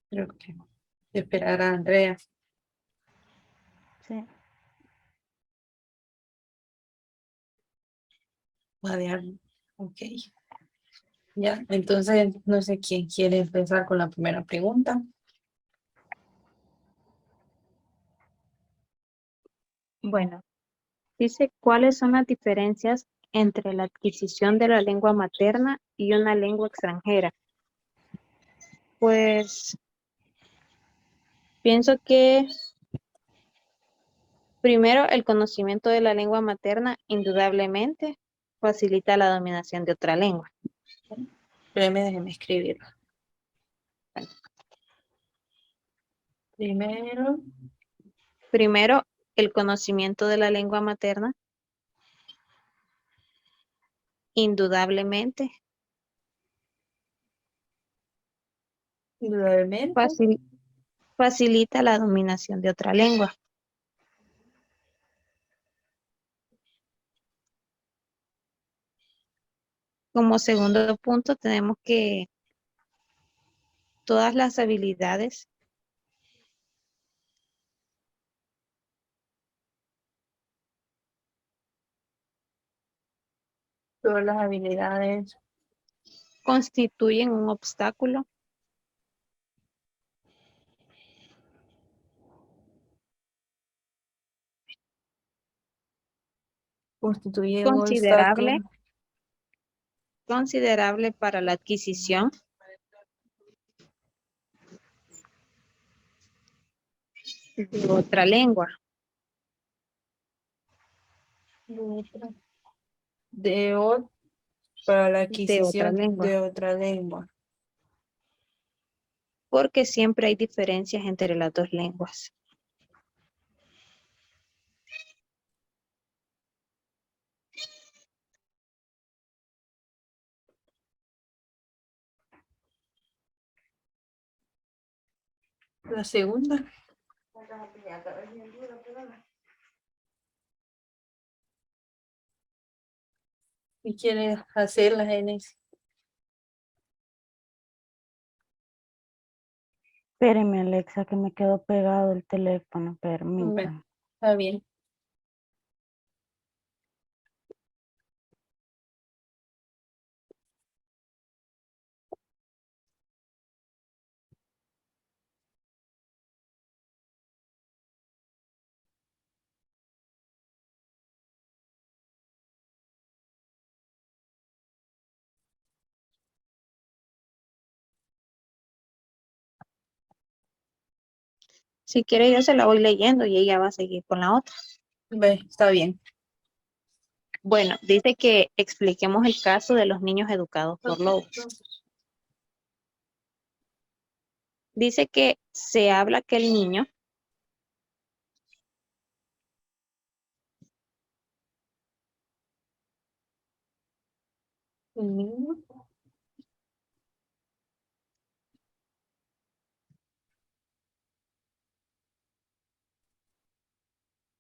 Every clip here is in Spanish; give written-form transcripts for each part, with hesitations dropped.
Creo que esperar a Andrea. Sí. Vadear. Ok. Ya, entonces no sé quién quiere empezar con la primera pregunta. Bueno, dice, ¿cuáles son las diferencias entre la adquisición de la lengua materna y una lengua extranjera? Pues pienso que primero el conocimiento de la lengua materna indudablemente facilita la dominación de otra lengua. Espérame, déjeme escribirlo. Primero, Primero, el conocimiento de la lengua materna indudablemente indudablemente, facil- facilita la dominación de otra lengua. Como segundo punto, tenemos que todas las habilidades todas las habilidades constituyen un obstáculo constituyen un considerable, obstáculo. considerable para la adquisición de otra lengua, De otra, de ot- para la de otra adquisición lengua, de otra lengua. porque siempre hay diferencias entre las dos lenguas. La segunda, ¿y quiere hacer la Génesis? Espéreme, Alexa, que me quedó pegado el teléfono, Bueno, permítame. está bien. Si quiere, yo se la voy leyendo y ella va a seguir con la otra. Está bien. Bueno, dice que expliquemos el caso de los niños educados por lobos. Dice que se habla que el niño El niño,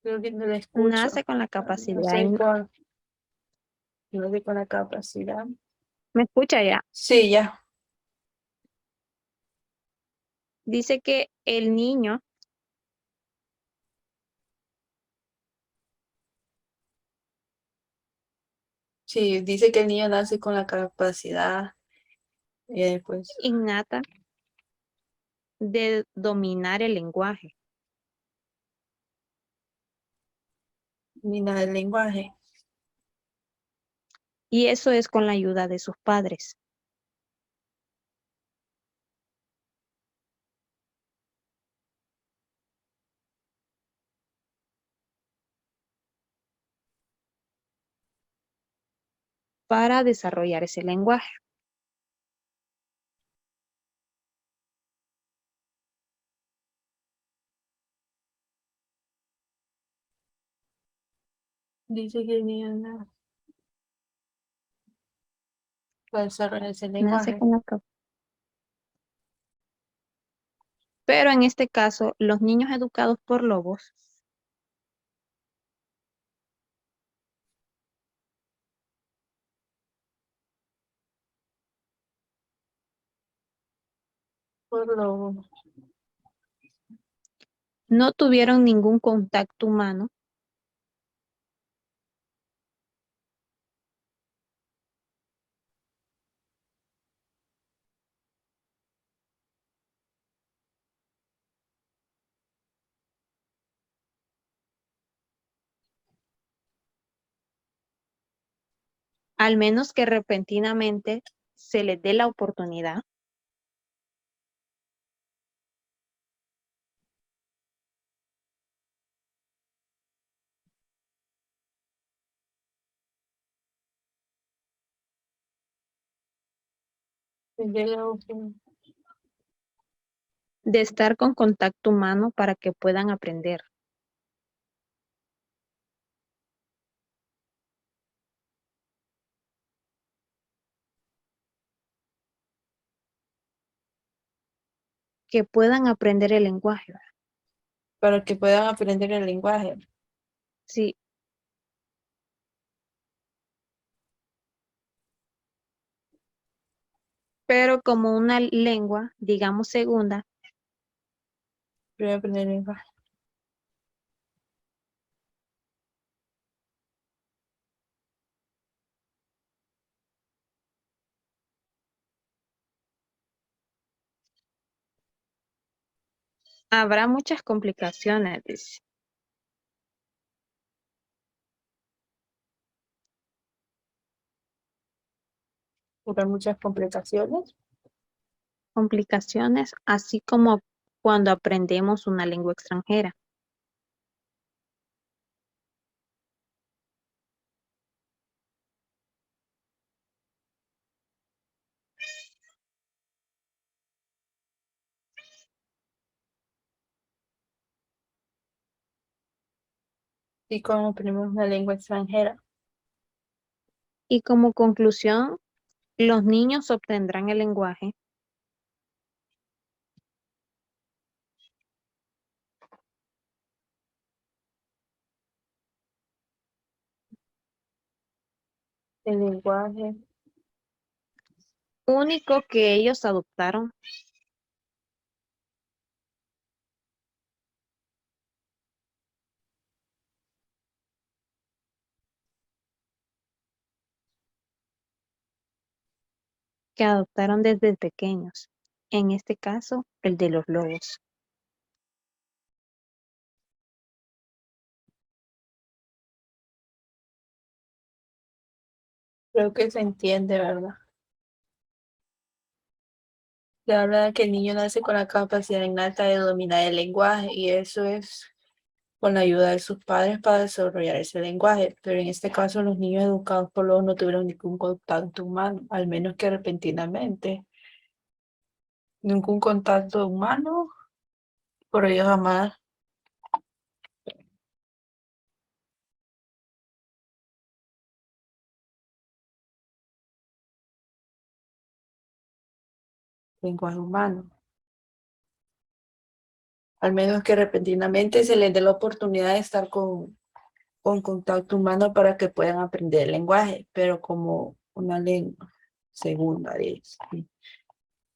creo que no la escucho. nace con la No capacidad. sé con, no sé con la capacidad. ¿Me escucha ya? Sí, ya. Dice que el niño Sí, dice que el niño nace con la capacidad y después innata de dominar el lenguaje. ni nada del lenguaje. Y eso es con la ayuda de sus padres. Para desarrollar ese lenguaje. Dice que el niño nace para desarrollar ese Nace lenguaje. con la Pero en este caso, los niños educados por lobos Por lo No tuvieron ningún contacto humano. Al menos que repentinamente se les dé la oportunidad. de la De estar con contacto humano para que puedan aprender. Que puedan aprender el lenguaje. para que puedan aprender el lenguaje. Sí, pero como una lengua, digamos segunda, Primero aprender el lenguaje. habrá muchas complicaciones, dice. Habrá muchas complicaciones. Complicaciones, así como cuando aprendemos una lengua extranjera. Y cuando aprendemos una lengua extranjera. Y como conclusión, los niños obtendrán el lenguaje El lenguaje único que ellos adoptaron, que adoptaron desde pequeños. En este caso, el de los lobos. creo que se entiende, ¿verdad? Se habla de que el niño nace con la capacidad innata de dominar el lenguaje y eso es con la ayuda de sus padres para desarrollar ese lenguaje. Pero en este caso los niños educados por los no tuvieron ningún contacto humano, al menos que repentinamente. Ningún contacto humano, por ellos jamás lenguaje humano. Al menos que repentinamente se les dé la oportunidad de estar con contacto humano para que puedan aprender el lenguaje, pero como una lengua segunda de ellos. Sí.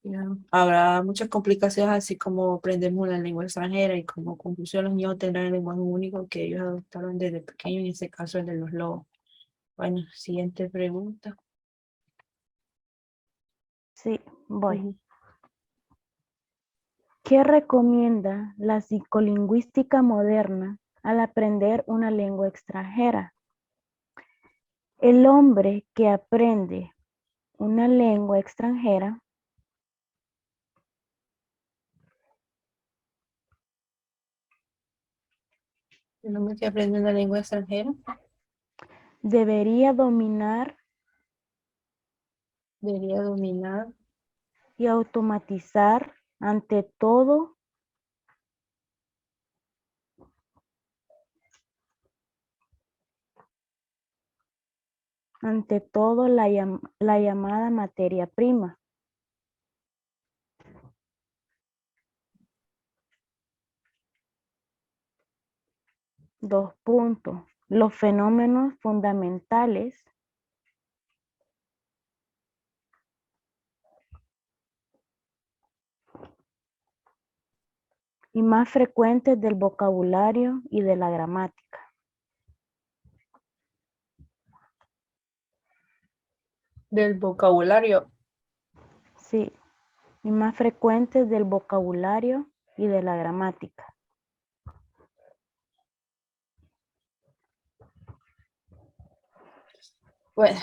Ya. Habrá muchas complicaciones, así como aprendemos una lengua extranjera y como conclusión los niños tendrán el lenguaje único que ellos adoptaron desde pequeños, en este caso el de los lobos. Bueno, siguiente pregunta. Sí, voy. Ujú. ¿Qué recomienda la psicolingüística moderna al aprender una lengua extranjera? El hombre que aprende una lengua extranjera El hombre que aprende una lengua extranjera debería dominar debería dominar y automatizar ante todo la llamada materia prima. Dos puntos. Los fenómenos fundamentales y más frecuentes del vocabulario y de la gramática. Del vocabulario. Sí, y más frecuentes del vocabulario y de la gramática. Bueno.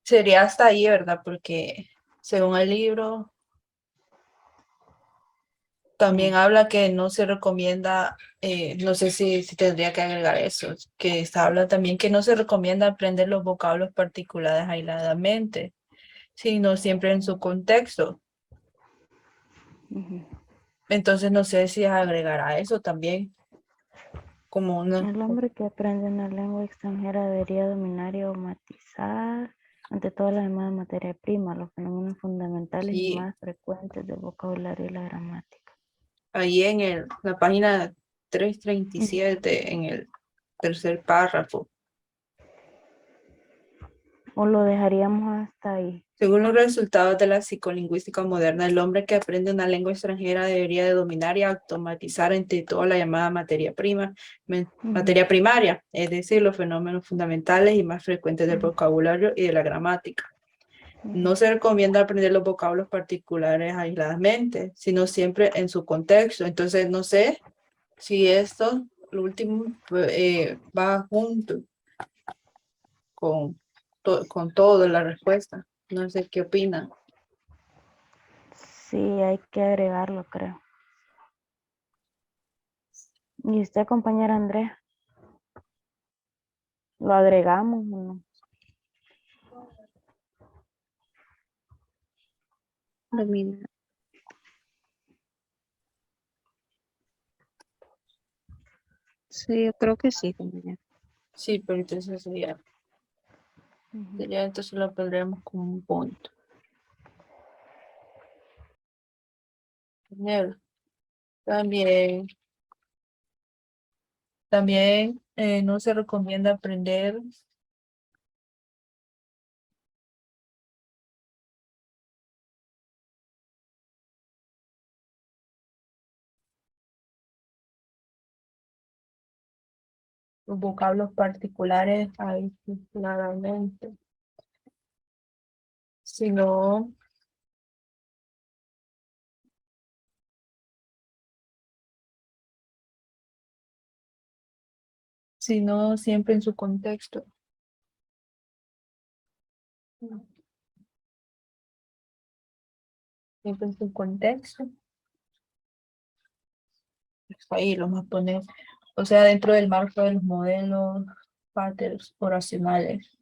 Sería hasta ahí, ¿verdad? Porque según el libro, también Sí. habla que no se recomienda, no sé si tendría que agregar eso, que habla también que no se recomienda aprender los vocablos particulares aisladamente, sino siempre en su contexto. Ujú. Entonces no sé si agregará eso también, como una... El hombre que aprende una lengua extranjera debería dominar y automatizar ante todo la demás materia prima, los fenómenos fundamentales y Sí, más frecuentes del vocabulario y la gramática. ahí en la página 337, en el tercer párrafo. ¿O lo dejaríamos hasta ahí? Según los resultados de la psicolingüística moderna, el hombre que aprende una lengua extranjera debería de dominar y automatizar entre todo la llamada materia prima, materia primaria, es decir, los fenómenos fundamentales y más frecuentes del vocabulario y de la gramática. No se recomienda aprender los vocablos particulares aisladamente, sino siempre en su contexto. Entonces, no sé si esto, lo último, va junto con, con todo la respuesta. No sé qué opinan. Sí, hay que agregarlo, creo. ¿Y usted, compañera Andrea? ¿Lo agregamos o no? Domina. Sí, yo creo que sí, compañera. Sí, pero entonces sería entonces lo pondremos como un punto. Primero, También, también no se recomienda aprender los vocablos particulares aisladamente, sino, sino siempre en su contexto. Siempre en su contexto. Ahí lo más poner, o sea, dentro del marco de los modelos patterns oracionales.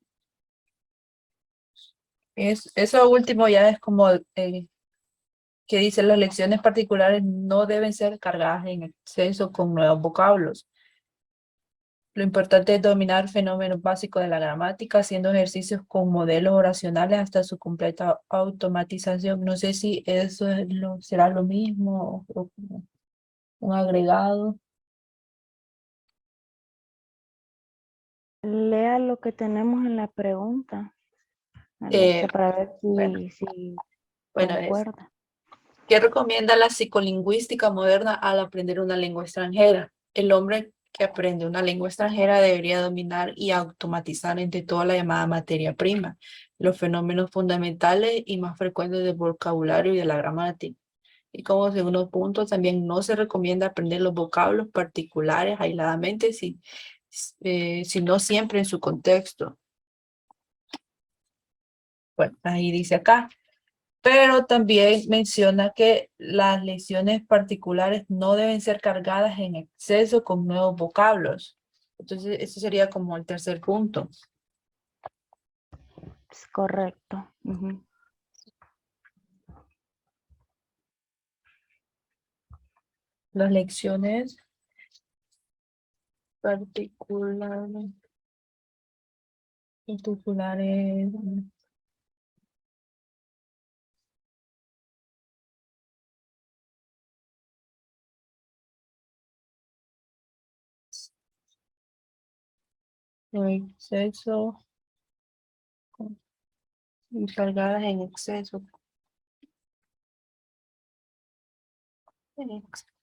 Eso último ya es como que dice las lecciones particulares no deben ser cargadas en exceso con nuevos vocablos. Lo importante es dominar fenómenos básicos de la gramática, haciendo ejercicios con modelos oracionales hasta su completa automatización. No sé si eso será lo mismo o como un agregado. Lea lo que tenemos en la pregunta, Eh, Alexa, para ver bueno, si bueno, es. concuerda. ¿Qué recomienda la psicolingüística moderna al aprender una lengua extranjera? El hombre que aprende una lengua extranjera debería dominar y automatizar entre toda la llamada materia prima, los fenómenos fundamentales y más frecuentes del vocabulario y de la gramática. Y como segundo punto, también no se recomienda aprender los vocablos particulares aisladamente, sino siempre en su contexto. Bueno, ahí dice acá. Pero también menciona que las lecciones particulares no deben ser cargadas en exceso con nuevos vocablos. Entonces, ese sería como el tercer punto. Es correcto. Ujú. Las lecciones particulares, particulares, no exceso. y cargadas en exceso. En exceso.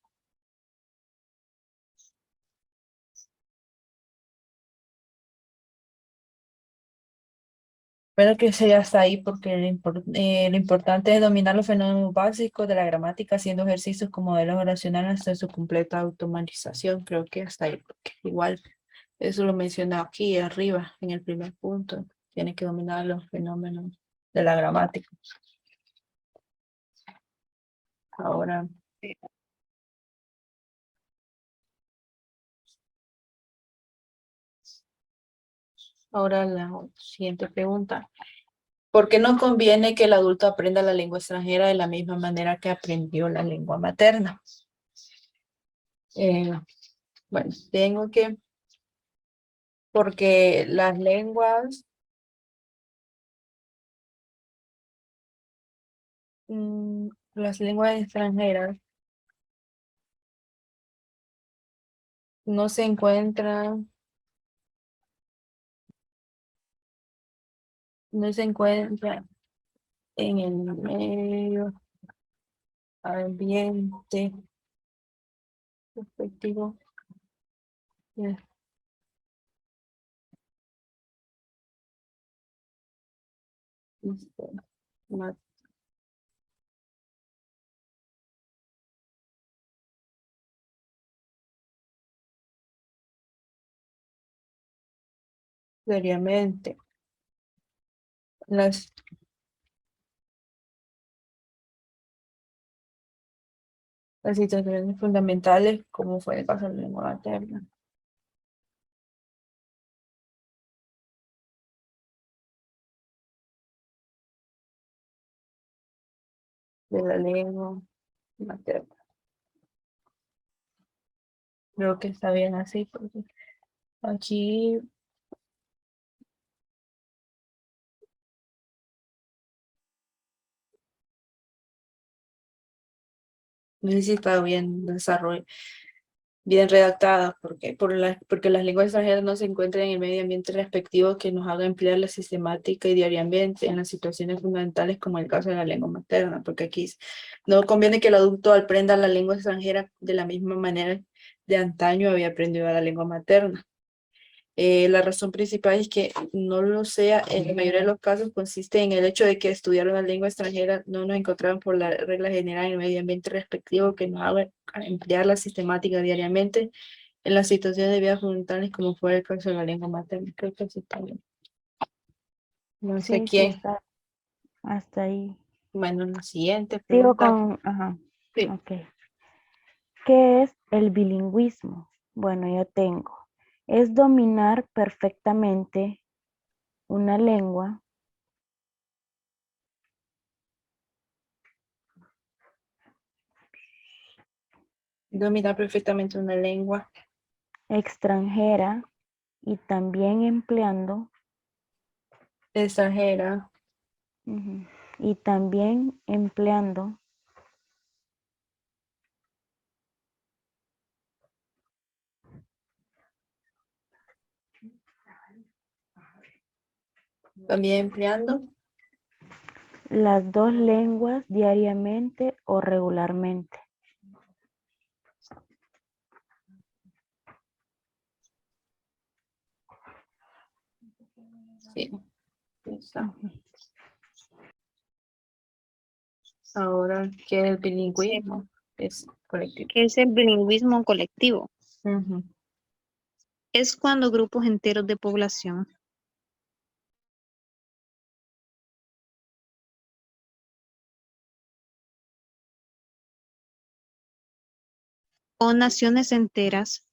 Espero que sea hasta ahí porque lo importante es dominar los fenómenos básicos de la gramática haciendo ejercicios con modelos oracionales hasta su completa automatización. Creo que hasta ahí, porque igual eso lo menciona aquí arriba en el primer punto. Tiene que dominar los fenómenos de la gramática. Ahora, ahora la siguiente pregunta. ¿Por qué no conviene que el adulto aprenda la lengua extranjera de la misma manera que aprendió la lengua materna? Bueno, tengo que, porque las lenguas extranjeras no se encuentran, no se encuentran en el medio ambiente respectivo. eh, este, Seriamente. Las, las situaciones fundamentales, como fue el caso de la lengua materna, de la lengua materna. Creo que está bien así, porque aquí necesita bien desarrollo, bien redactada, porque las lenguas extranjeras no se encuentran en el medio ambiente respectivo que nos haga emplear la sistemática y diariamente en las situaciones fundamentales como el caso de la lengua materna, porque aquí no conviene que el adulto aprenda la lengua extranjera de la misma manera de antaño había aprendido la lengua materna. La razón principal es que no lo sea, en la mayoría de los casos consiste en el hecho de que estudiar una lengua extranjera no nos encontramos por la regla general en el medio ambiente respectivo que nos haga emplear la sistemática diariamente en las situaciones de vida fundamentales como fue el caso de la lengua materna. Creo que eso está bien. No sé Sí, sí quién. está hasta ahí. Bueno, la siguiente Sigo pregunta. con, ajá, Sí. ok. ¿Qué es el bilingüismo? Bueno, yo tengo. Es dominar perfectamente una lengua, Dominar perfectamente una lengua extranjera y también empleando, extranjera. ujú, y también empleando También empleando. las dos lenguas diariamente o regularmente. Sí. Está. Ujú. Ahora, ¿qué es el Sí. bilingüismo? Es colectivo. ¿Qué es el bilingüismo colectivo? Ujú. Es cuando grupos enteros de población o naciones enteras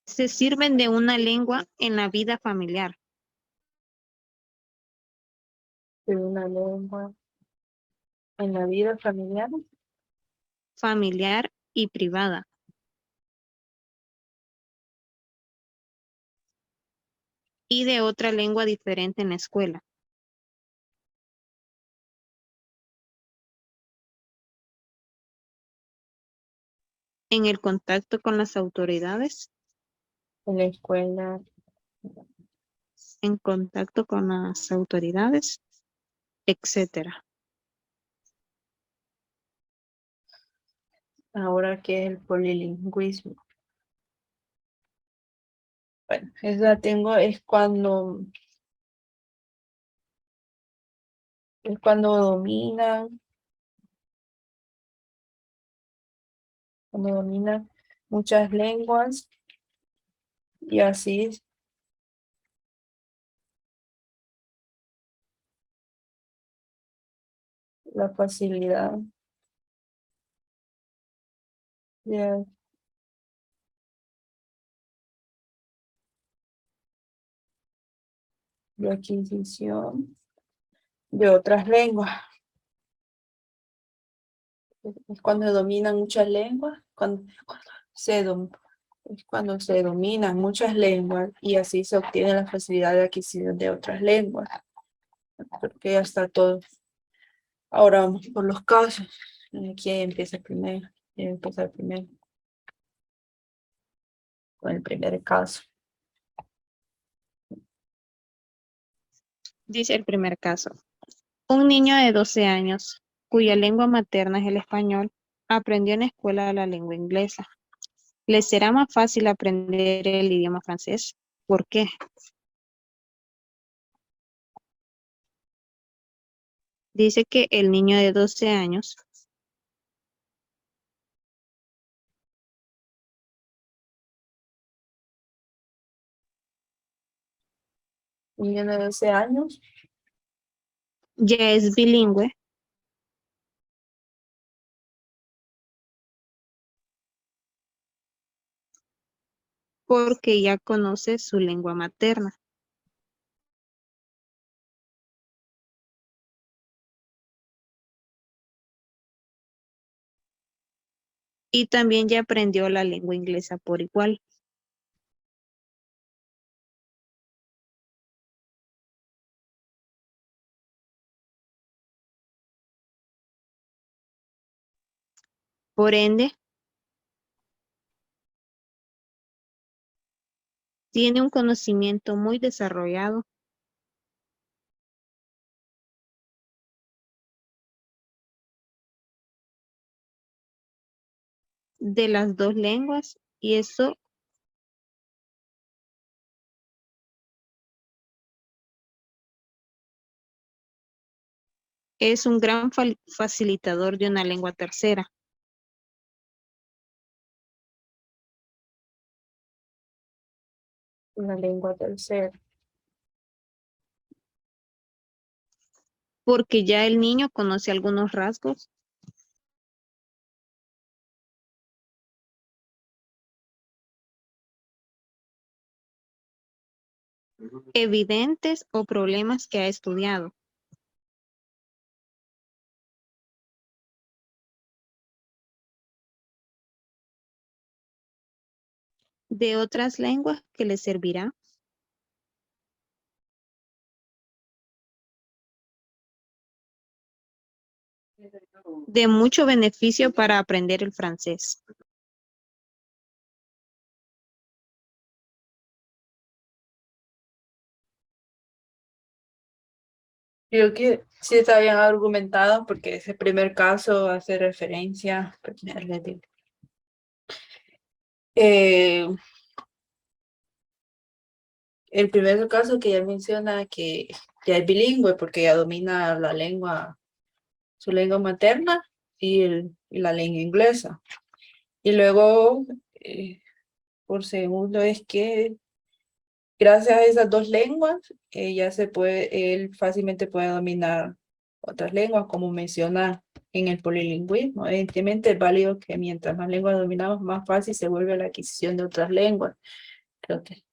se sirven de una lengua en la vida De una lengua en la vida familiar. familiar y privada, y de otra lengua diferente en la escuela, en el contacto con las autoridades En la escuela. en contacto con las autoridades, etcétera. Ahora que es el polilingüismo. Bueno, esa tengo es cuando dominan muchas lenguas y así la facilidad de, de adquisición de otras lenguas. Es cuando dominan muchas lenguas, es cuando se dominan muchas lenguas y así se obtiene la facilidad de adquisición de otras lenguas. Porque ya está todo. Ahora vamos por los casos. ¿Quién empieza primero? ¿Quién empieza primero? Con el primer caso. Dice el primer caso. Un niño de 12 años, cuya lengua materna es el español, aprendió en la escuela la lengua inglesa. ¿Le será más fácil aprender el idioma francés? ¿Por qué? Dice que el niño de 12 años Un niño de 12 años. ya es bilingüe porque ya conoce su lengua materna. Y también ya aprendió la lengua inglesa por igual. Por ende, tiene un conocimiento muy desarrollado de las dos lenguas y eso es un gran facilitador de una lengua tercera. Una lengua tercera. Porque ya el niño conoce algunos rasgos evidentes o problemas que ha estudiado. De otras lenguas que le servirá de mucho beneficio para aprender el francés. Creo que sí está bien argumentado porque ese primer caso hace referencia, pues, les digo, eh, el primer caso que ya menciona que ya es bilingüe porque ya domina la lengua, su lengua materna y la lengua inglesa. Y luego, por segundo, es que gracias a esas dos lenguas, él fácilmente puede dominar otras lenguas, como menciona en el polilingüismo. Evidentemente es válido que mientras más lenguas dominamos, más fácil se vuelve la adquisición de otras lenguas. Creo que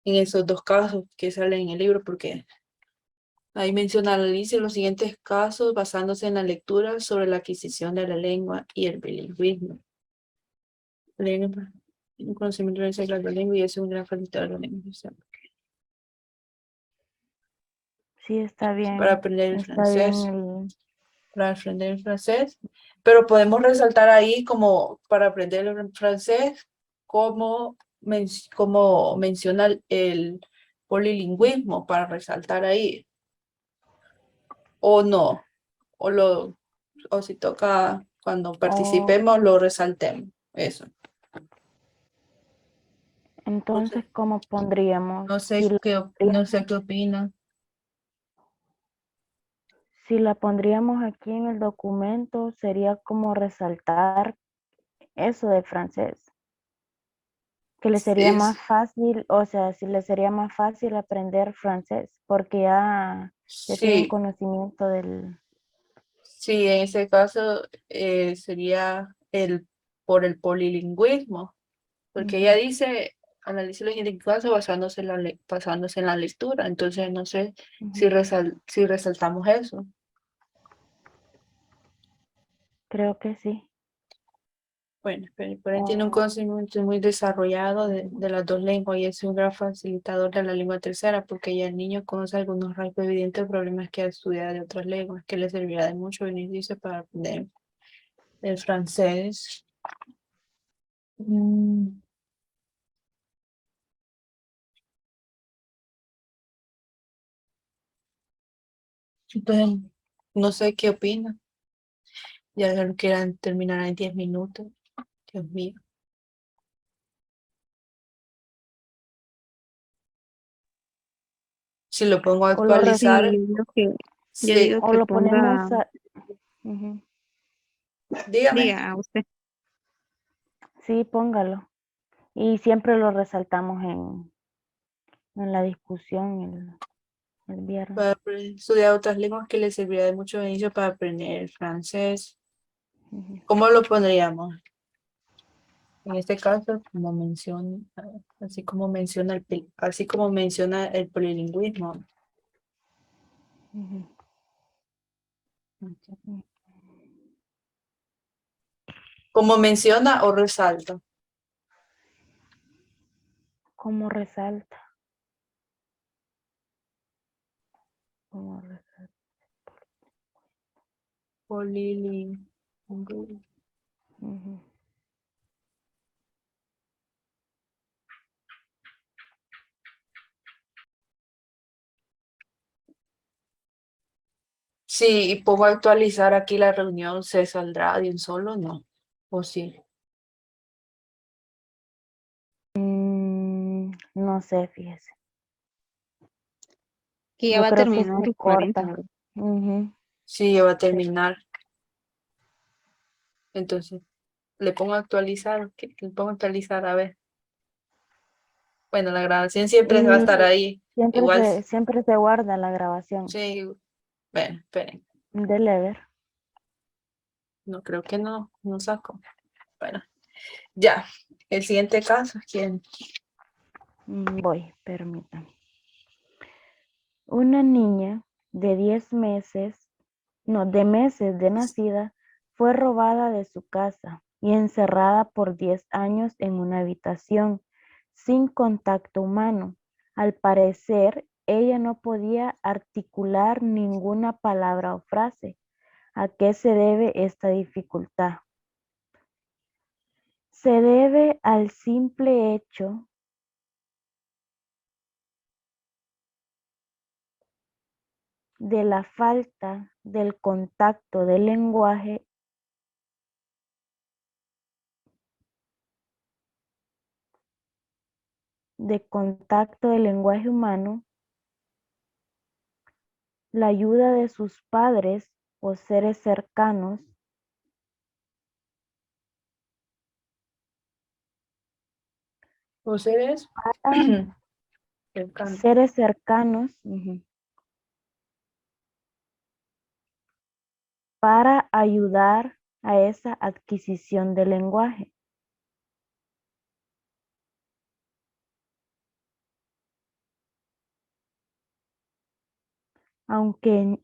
en esos dos casos que salen en el libro, porque ahí menciona al inicio los siguientes casos basándose en la lectura sobre la adquisición de la lengua y el bilingüismo. Un conocimiento de la lengua y es un gran facilitador de la lengua. Sí, está Para bien. aprender el Está bien francés. el... Para aprender el francés, pero podemos resaltar ahí como para aprender el francés, como como menciona el polilingüismo para resaltar ahí, o no, o si toca cuando participemos lo resaltemos, eso. Entonces, ¿cómo pondríamos? Si No sé qué opinan. la pondríamos aquí en el documento, sería como resaltar eso de francés. Que le sería más fácil, o sea, si le sería más fácil aprender francés, porque ya tienen Sí, conocimiento del... sí, en ese caso sería por el polilingüismo, porque ella Ujú, dice, analice los indicadores basándose en la lectura, entonces no sé ujú. si resaltamos eso. Creo que sí. Bueno, pero él tiene un O, conocimiento muy desarrollado de las dos lenguas y es un gran facilitador de la lengua tercera porque ya el niño conoce algunos rasgos evidentes de problemas que ha estudiado de otras lenguas, que le servirá de mucho beneficio para aprender el francés. Mm, Entonces, no sé qué opina. Ya lo quieran terminar en 10 minutos. Dios mío. Si lo pongo a o lo, Sí, actualizar, yo digo sí, o que lo ponemos ponga, ujú. dígame. diga a usted. Sí, póngalo. Y siempre lo resaltamos en la discusión el viernes. Para estudiar otras lenguas que le servirá de mucho beneficio para aprender el francés. Ujú, ¿Cómo lo pondríamos? En este caso, como menciona, así como menciona el polilingüismo. ujú, ujú. Como menciona o resalta. ¿Cómo resalta? ¿Cómo resalta? Polilingüismo. Ujú. Sí, y pongo a actualizar aquí la reunión, ¿se saldrá de un solo? No. ¿O sí? No sé, fíjese. Que ya Yo va a creo que terminar se los 40, corta. ¿verdad? Ujú, Sí, ya va a sí. terminar. Entonces, le pongo a actualizar, le pongo a actualizar a ver. Bueno, la grabación siempre va a Y estar ahí. Igual, siempre se guarda la grabación. sí, bueno, esperen. Dele ver. No creo que no saco. Bueno, ya. El siguiente caso, ¿quién? Voy, permítame. Una niña de 10 meses, no, de meses de nacida, fue robada de su casa y encerrada por 10 años en una habitación sin contacto humano. Al parecer, ella no podía articular ninguna palabra o frase. ¿A qué se debe esta dificultad? Se debe al simple hecho de la falta del contacto del lenguaje humano, la ayuda de sus padres o seres cercanos, ¿Ustedes? para Cercano. seres cercanos para ayudar a esa adquisición del lenguaje. Aunque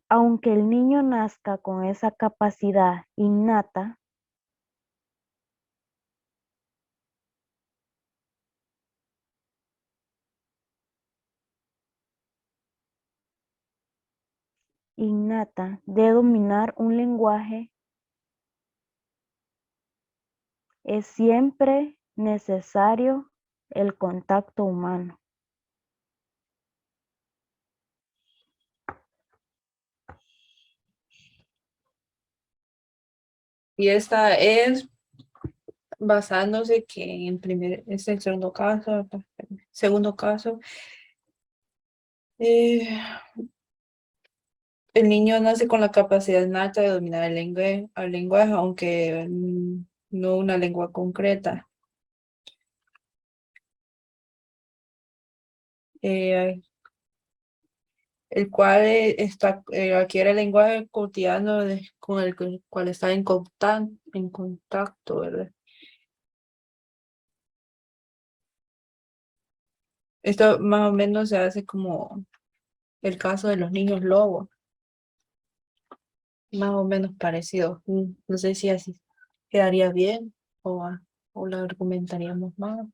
el niño nazca con esa capacidad innata de dominar un lenguaje, es siempre necesario el contacto humano. Y esta es basándose que en es el segundo caso, eh, el niño nace con la capacidad innata de dominar el lenguaje, aunque no una lengua concreta. Eh, el cual adquiere el lenguaje cotidiano con el cual está en contacto, ¿verdad? Esto más o menos se hace como el caso de los niños lobos, más o menos parecido. No sé si así quedaría bien o lo argumentaríamos más,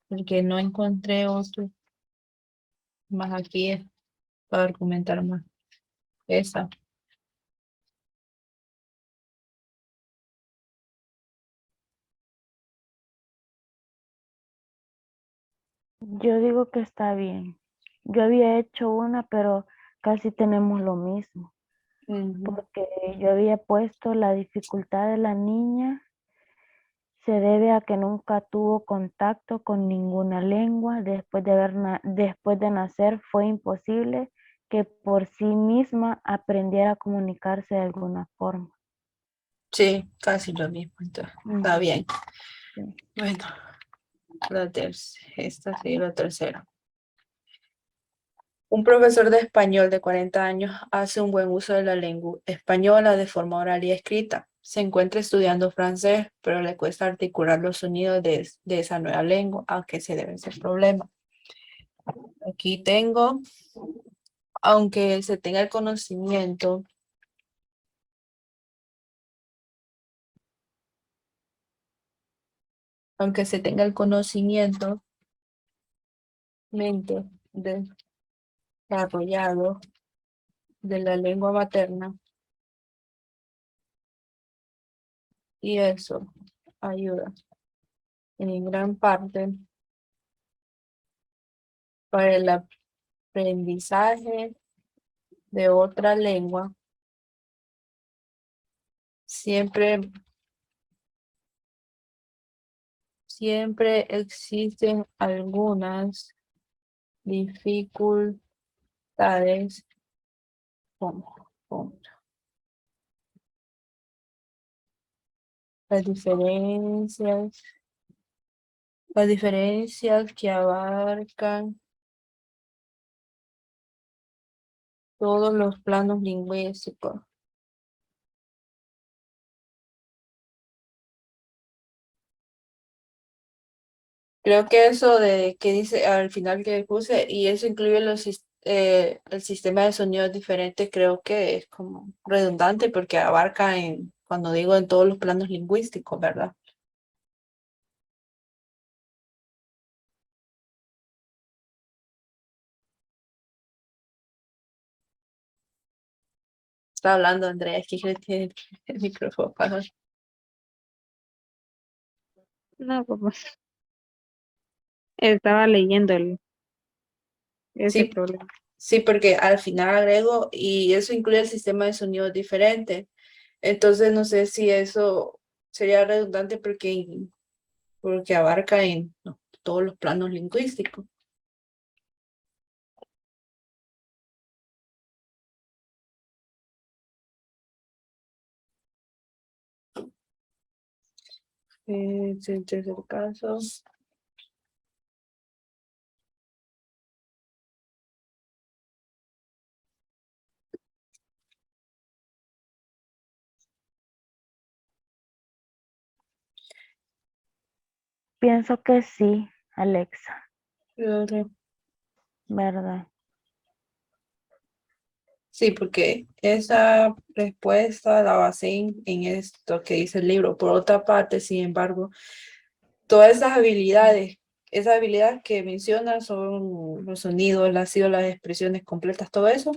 porque no encontré otro más aquí para argumentar más esa. Yo digo que está bien. Yo había hecho una, pero casi tenemos lo mismo, Ujú. porque yo había puesto la dificultad de la niña se debe a que nunca tuvo contacto con ninguna lengua. Después de nacer fue imposible que por sí misma aprendiera a comunicarse de alguna forma. Sí, casi lo mismo, entonces, está bien. Sí. Bueno, esta sería la tercera. Un profesor de español de 40 años hace un buen uso de la lengua española de forma oral y escrita. Se encuentra estudiando francés, pero le cuesta articular los sonidos de esa nueva lengua, aunque se debe ser problema. Aquí tengo, aunque se tenga el conocimiento, aunque se tenga el conocimiento, mente desarrollado de la lengua materna, y eso ayuda en gran parte para el aprendizaje de otra lengua. Siempre existen algunas dificultades con las diferencias que abarcan todos los planos lingüísticos. Creo que eso de que dice al final que puse, y eso incluye el sistema de sonidos diferentes, creo que es como redundante porque abarca cuando digo en todos los planos lingüísticos, ¿verdad? Está hablando Andrea, es que tiene el micrófono apagado. No, pues estaba leyendo ese Sí, problema. sí, porque al final agrego y eso incluye el sistema de sonidos diferente. Entonces no sé si eso sería redundante porque abarca en todos los planos lingüísticos. En tercer caso, Pienso que sí, Alexa, creo que ¿verdad? sí, porque esa respuesta la basé en esto que dice el libro. Por otra parte, sin embargo, todas esas habilidades esa habilidad que menciona son los sonidos, las sílabas, las expresiones completas, todo eso,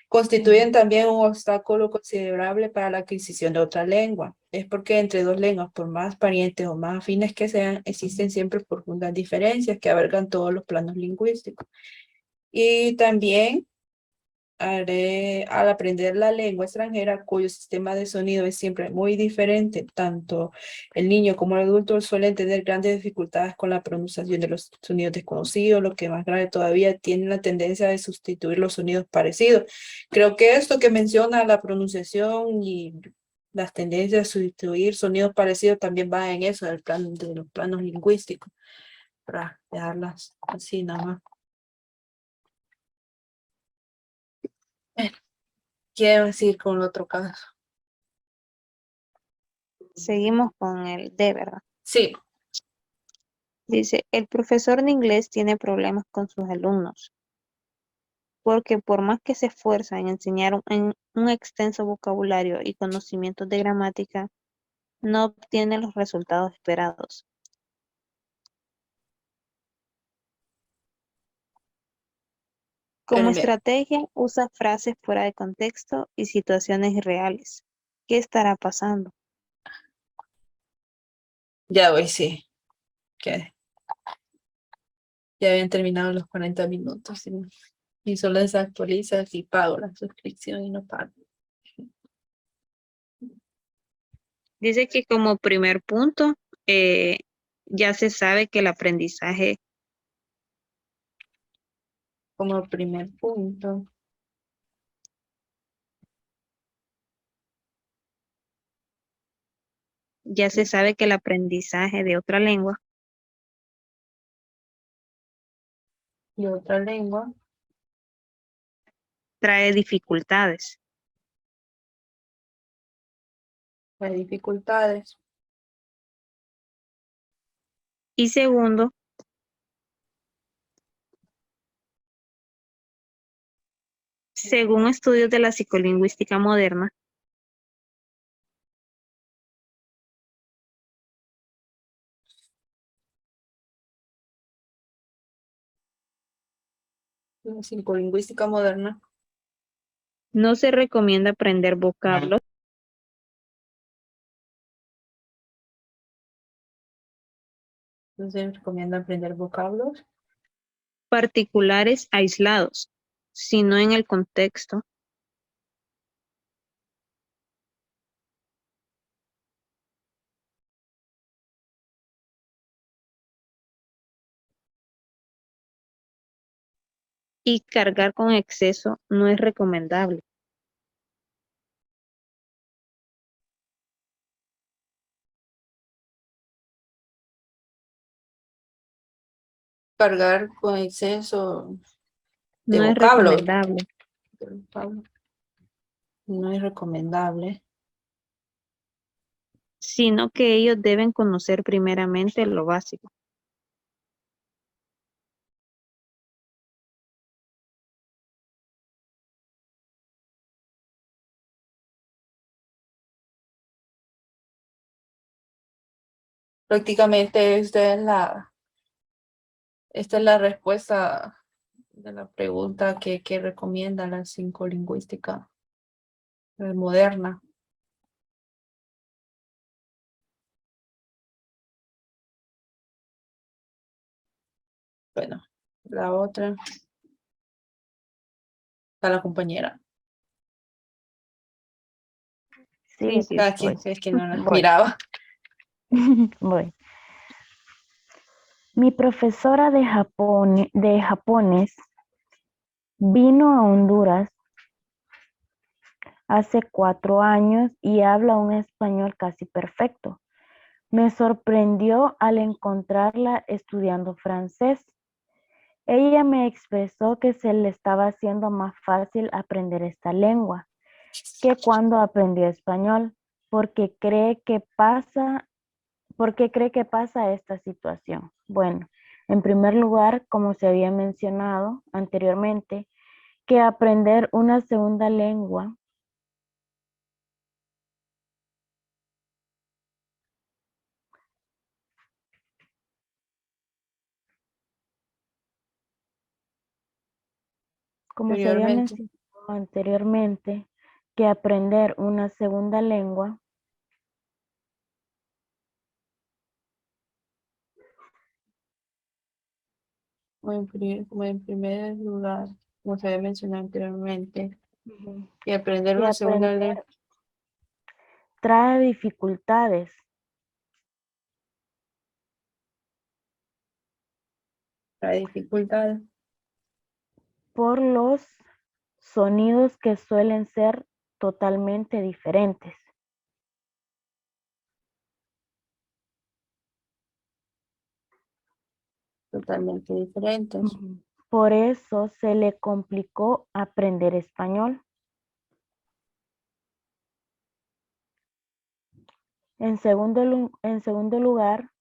constituyen también un obstáculo considerable para la adquisición de otra lengua. Es porque entre dos lenguas, por más parientes o más afines que sean, existen siempre profundas diferencias que abarcan todos los planos lingüísticos. Y también al aprender la lengua extranjera, cuyo sistema de sonido es siempre muy diferente, tanto el niño como el adulto suelen tener grandes dificultades con la pronunciación de los sonidos desconocidos, lo que más grave todavía tiene la tendencia de sustituir los sonidos parecidos. Creo que esto que menciona la pronunciación y las tendencias a sustituir sonidos parecidos también va en eso, del plan de los planos lingüísticos, para dejarlas así nada más. Quiero decir con el otro caso. Seguimos con el D, ¿verdad? Sí, Dice, el profesor de inglés tiene problemas con sus alumnos, porque por más que se esfuerza en enseñar un extenso vocabulario y conocimientos de gramática, no obtiene los resultados esperados. Como espérame. estrategia, usa frases fuera de contexto y situaciones irreales. ¿Qué estará pasando? Ya voy, sí. Que ya habían terminado los 40 minutos y solo desactualiza y pago la suscripción y no pago. Dice que como primer punto, ya se sabe que el aprendizaje, Como primer punto. ya se sabe que el aprendizaje de otra lengua Y otra lengua. trae dificultades. Hay dificultades. Y segundo, según estudios de la psicolingüística moderna, La psicolingüística moderna. no se recomienda aprender vocablos No se recomienda aprender vocablos. particulares aislados, sino en el contexto y cargar con exceso no es recomendable. Cargar con exceso de No es vocablos. recomendable, No es recomendable. sino que ellos deben conocer primeramente lo básico. Prácticamente esta es la respuesta de la pregunta que recomienda la psicolingüística moderna. Bueno, la otra, a la compañera. Sí, Sí, Aquí, voy, es que no la voy, miraba. voy. Mi profesora de japonés vino a Honduras hace 4 años y habla un español casi perfecto. Me sorprendió al encontrarla estudiando francés. Ella me expresó que se le estaba haciendo más fácil aprender esta lengua que cuando aprendió español, porque cree que pasa esta situación. Bueno, en primer lugar, como se había mencionado anteriormente, que aprender una segunda lengua Como se había Anteriormente. mencionado anteriormente, que aprender una segunda lengua Como en primer lugar, como se había mencionado anteriormente, ujú, y aprender que una segunda aprender lengua trae dificultades trae dificultades. por los sonidos que suelen ser totalmente diferentes. Totalmente diferentes. Ujú. Por eso se le complicó aprender español. En segundo lugar,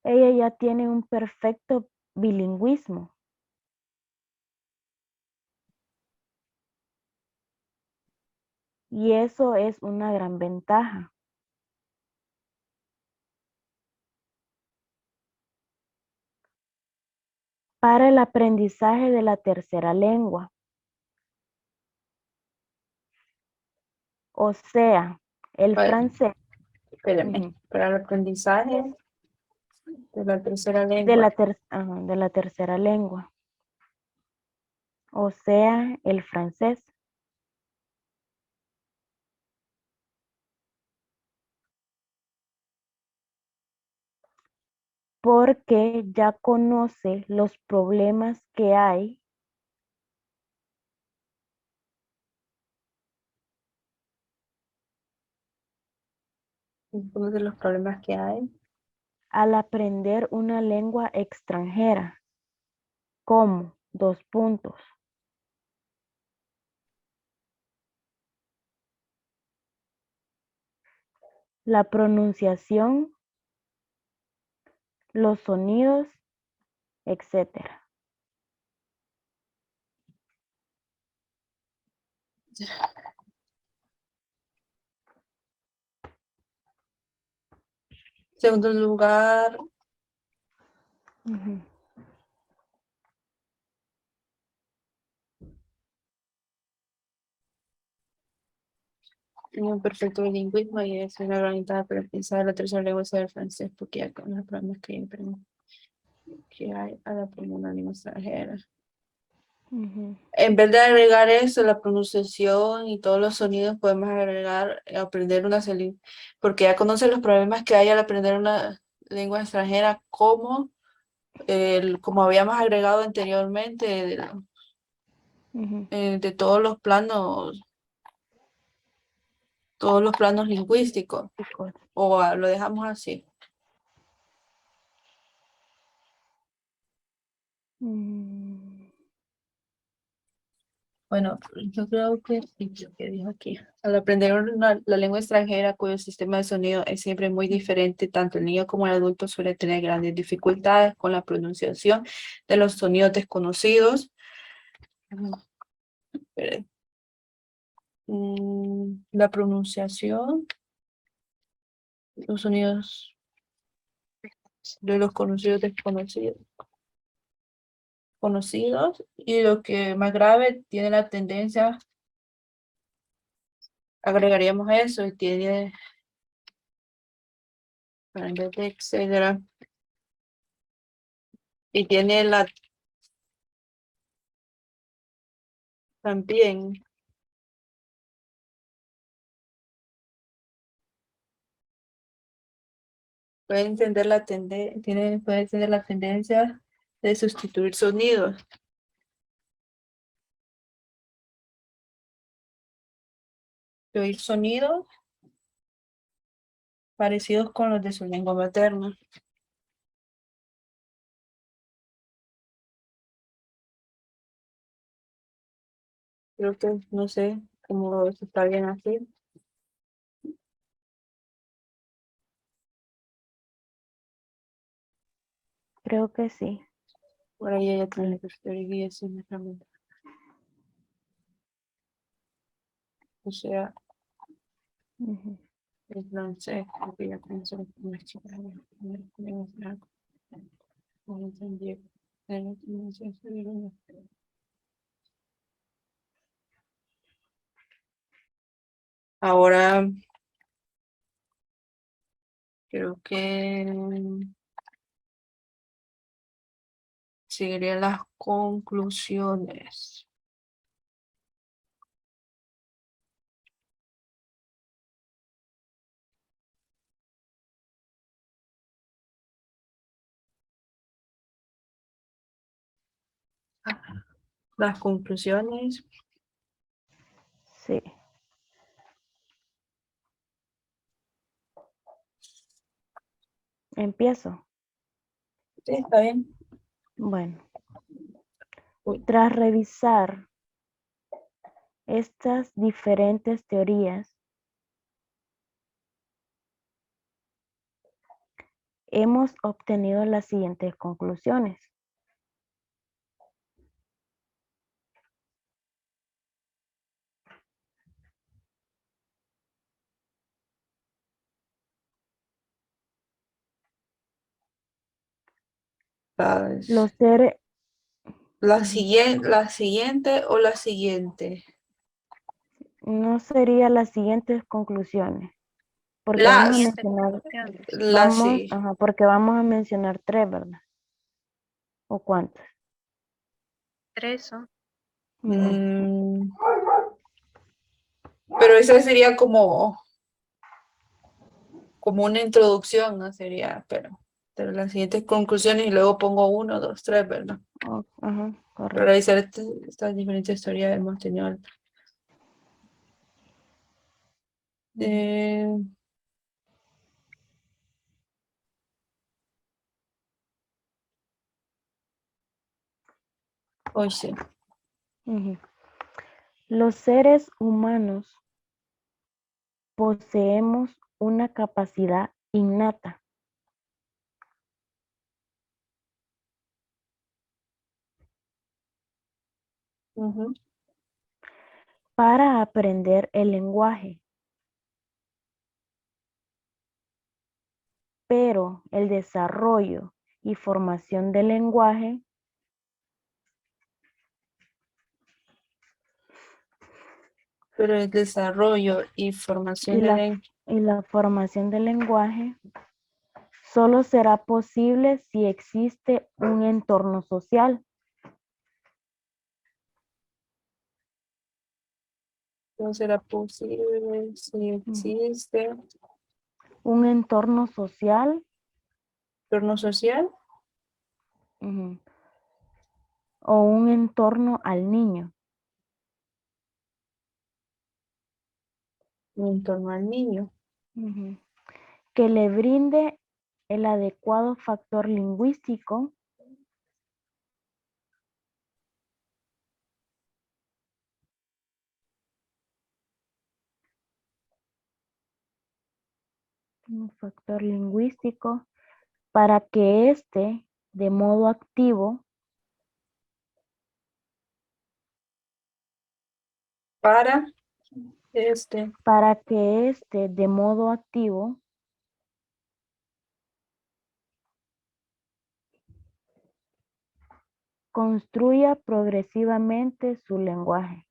ella ya tiene un perfecto bilingüismo. Y eso es una gran ventaja. Para el aprendizaje de la tercera lengua. O sea, el Para, francés. espérame, Ujú, para el aprendizaje de la tercera de lengua. la tercera lengua. O sea, el francés. Porque ya conoce los problemas que hay Algunos de los problemas que hay. al aprender una lengua extranjera, como dos puntos. La pronunciación, los sonidos, etcétera. Segundo lugar, Ujú, tiene un perfecto bilingüismo y es una gran ventaja para pensar la tercera lengua es el francés, porque ya con los problemas que hay al aprender una lengua extranjera. ujú, En vez de agregar eso, la pronunciación y todos los sonidos, podemos agregar aprender una porque ya conoce los problemas que hay al aprender una lengua extranjera, como, como habíamos agregado anteriormente, ujú. de todos los planos lingüísticos, o lo dejamos así. Mm, Bueno, yo creo que sí, lo que dijo aquí. Al aprender la lengua extranjera cuyo sistema de sonido es siempre muy diferente, tanto el niño como el adulto suele tener grandes dificultades con la pronunciación de los sonidos desconocidos. Espere. La pronunciación, los sonidos de los conocidos desconocidos, conocidos, y lo que más grave tiene la tendencia, agregaríamos eso, y tiene, en vez de etcétera, y tiene la también puede entender la tendencia de sustituir sonidos, de oír sonidos parecidos con los de su lengua materna. Creo que no sé cómo eso está bien así. creo que sí. Por ahí ella tiene que estar y así realmente. O sea, Ujú. el francés, porque ya pensó en una chica, no entendí. Ahora creo que seguirían las conclusiones. Las conclusiones. Sí. Empiezo. Sí, está bien. Bueno, Uy, tras revisar estas diferentes teorías, hemos obtenido las siguientes conclusiones. Los seres, la siguiente o la siguiente. no sería las siguientes conclusiones, porque vamos a Las, mencionar, las sí. porque vamos a mencionar 3, ¿verdad? ¿O cuántas? 3 son. Ujú. Mm, pero esa sería como una introducción, ¿no? Sería, pero las siguientes conclusiones y luego pongo 1, 2, 3, ¿verdad? Ajá, Para correcto. revisar estas diferentes teorías hemos tenido. Eh, hoy sí. Ujú. Los seres humanos poseemos una capacidad innata Ujú. para aprender el lenguaje, pero el desarrollo y formación del lenguaje Pero el desarrollo y y formación de la, la... y la formación del lenguaje solo será posible si existe un entorno social. No será posible si Ujú. existe Un entorno social, entorno social, ujú, o un entorno al niño. en torno al niño. Ujú. Que le brinde el adecuado factor lingüístico un factor lingüístico para que éste de modo activo Para para que éste de modo activo construya progresivamente su lenguaje.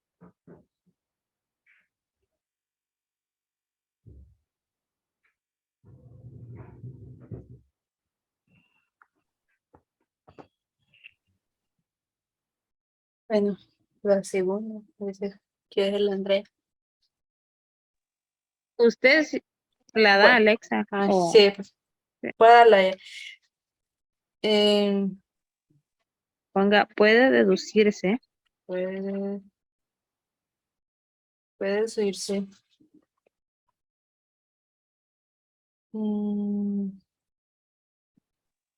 bueno, la segunda, dice, que es el Andrés. ¿Usted la da, Bueno, Alexa? O sí, pues, puedo darla. Eh, ponga, puede deducirse puede, puede decirse. mm,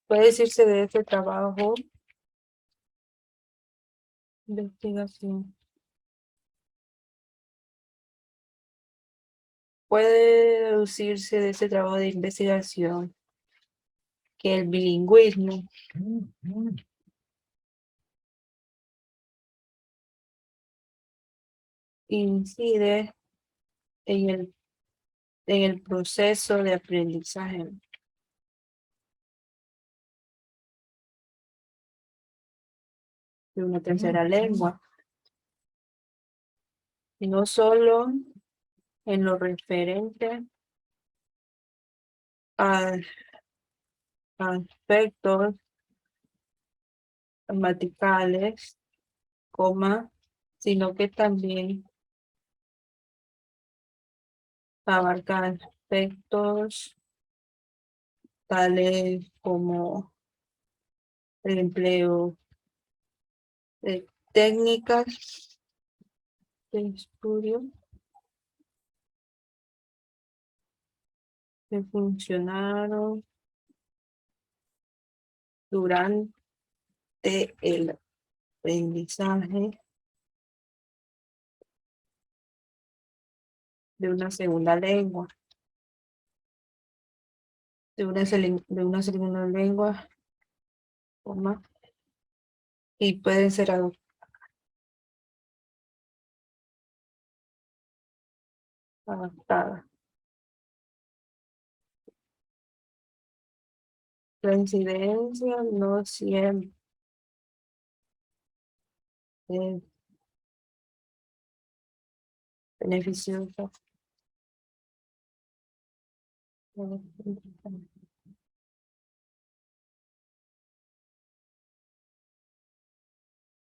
puede decirse de este trabajo de investigación. Puede deducirse de este trabajo de investigación que el bilingüismo incide en el proceso de aprendizaje de una tercera lengua. Y no solo en lo referente a aspectos gramaticales, coma, sino que también abarca aspectos tales como el empleo de técnicas de estudio que funcionaron durante el aprendizaje de una segunda lengua, de una segunda lengua, coma, y pueden ser adaptadas. La incidencia no siempre es beneficiosa.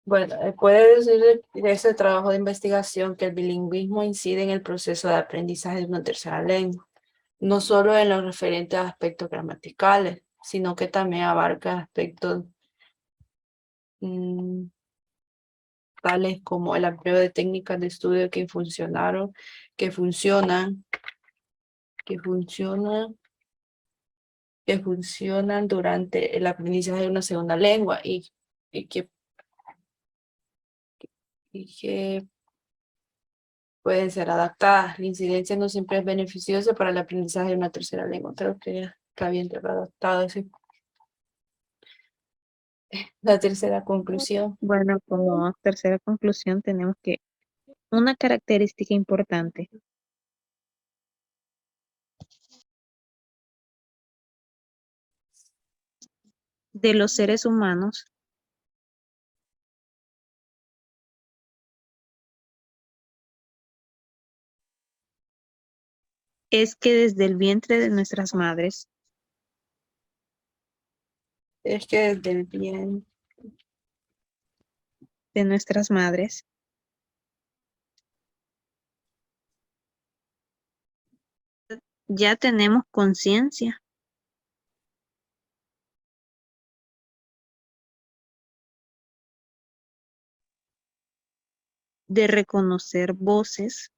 Bueno, puede decir de ese trabajo de investigación que el bilingüismo incide en el proceso de aprendizaje de una tercera lengua, no solo en los referentes a aspectos gramaticales, sino que también abarca aspectos tales como el empleo de técnicas de estudio que funcionaron, que funcionan, que funcionan, que funcionan durante el aprendizaje de una segunda lengua y que, y que pueden ser adaptadas. La incidencia no siempre es beneficiosa para el aprendizaje de una tercera lengua. Creo que está bien adaptado. Sí. La tercera conclusión. Bueno, como tercera conclusión tenemos que una característica importante de los seres humanos es que desde el vientre de nuestras madres Es que desde el bien, de nuestras madres ya tenemos conciencia de reconocer voces,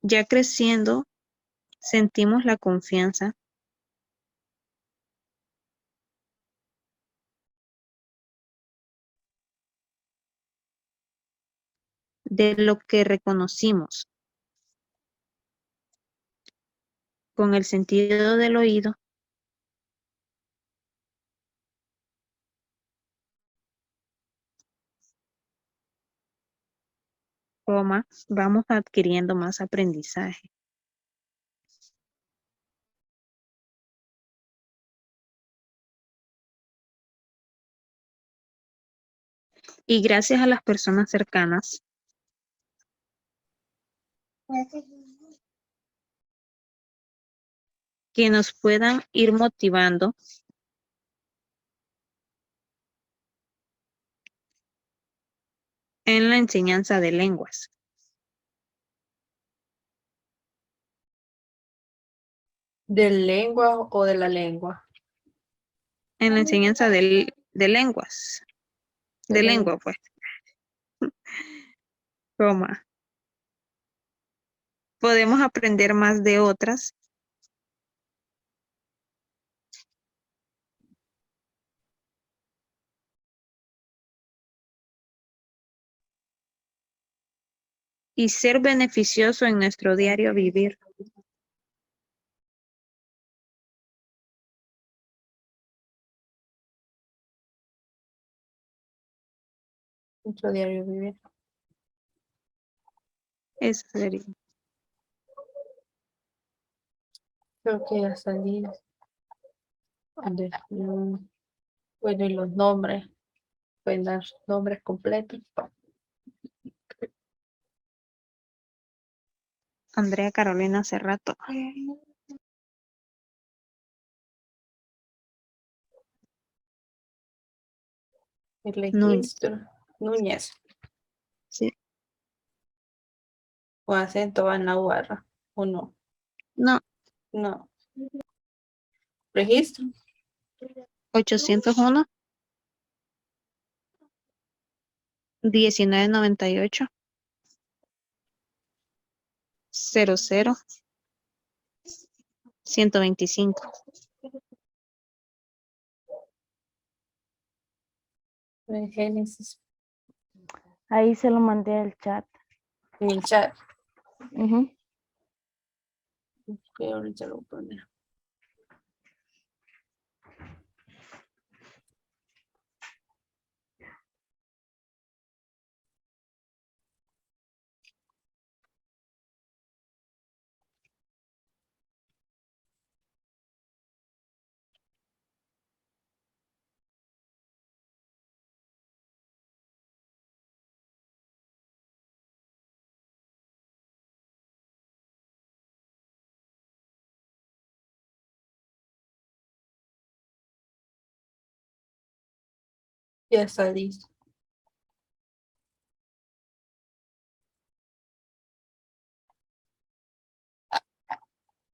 ya creciendo sentimos la confianza de lo que reconocimos con el sentido del oído, coma, vamos adquiriendo más aprendizaje. Y gracias a las personas cercanas que nos puedan ir motivando en la enseñanza de lenguas, ¿de lengua o de la lengua? en la enseñanza de lenguas, de lengua, pues, coma. Podemos aprender más de otras y ser beneficioso en nuestro diario vivir. Nuestro diario vivir. Eso sería. Creo que ya salí. Bueno, y los nombres. Pueden dar nombres completos. Andrea Carolina Cerrato. El Núñez. registro. Núñez. Sí. O acento va en la barra. ¿O no? No, No. Registro. 801 1998 00 125. En Génesis. Ahí se lo mandé al chat. En el chat. Ujú. Que ahorita lo voy a poner. Ya está listo.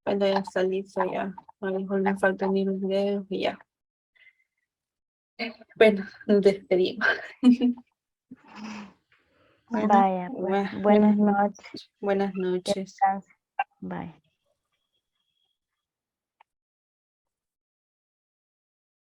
Cuando ya está listo, ya. A lo mejor me faltan ni los videos y ya. Bueno, nos despedimos. Bueno, Vaya, pues. bueno, Buenas noches. buenas Que noches. descanse. Bye.